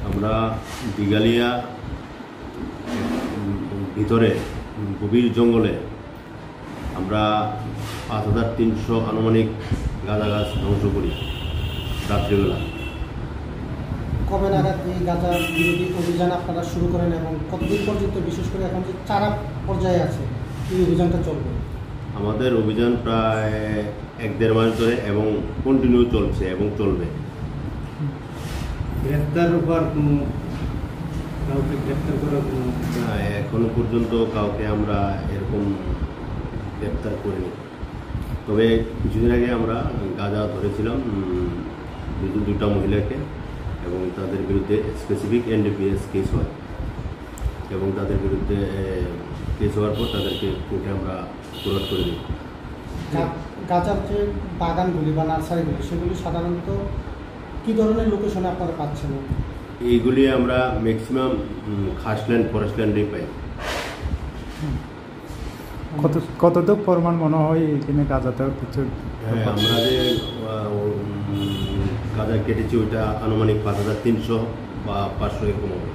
আমরা দিঘালিয়া ভিতরে গভীর জঙ্গলে আমরা 5300 আনুমানিক গাঁজা গাছ ধ্বংস করি রাত্রিবেলা। কবে নাগাদ এই গাঁজা বিরোধী অভিযান আপনারা শুরু করেন এবং কতদিন পর্যন্ত, বিশেষ করে এখন যে চারা পর্যায়ে আছে, এই অভিযানটা চলবে? আমাদের অভিযান প্রায় 1-1.5 মাস ধরে এবং কন্টিনিউ চলছে এবং চলবে। গ্রেফতার উপর কাউকে গ্রেফতার করা এখনো পর্যন্ত কাউকে আমরা এরকম গ্রেফতার করিনি। তবে কিছুদিন আগে আমরা গাঁজা ধরেছিলাম 2টা মহিলাকে এবং তাদের বিরুদ্ধে স্পেসিফিক NDPS কেস হয় এবং তাদের বিরুদ্ধে কেস হওয়ার পর তাদেরকে কোর্টে আমরা ফরওয়ার্ড করে দিই। গাঁজার যে বাগানগুলি বা নার্সারিগুলি, সেগুলি সাধারণত কী ধরনের লোকেশনে আপনারা পাচ্ছেন? এইগুলি আমরা ম্যাক্সিমাম খাসল্যান্ড, ফরেস্ট ল্যান্ডেই পাই। কতটুকু পরিমাণ মনে হয় এখানে গাঁজাতে কিছু? আমরা যে গাঁজা কেটেছি ওইটা আনুমানিক 5300 বা 500 এরকম হবে।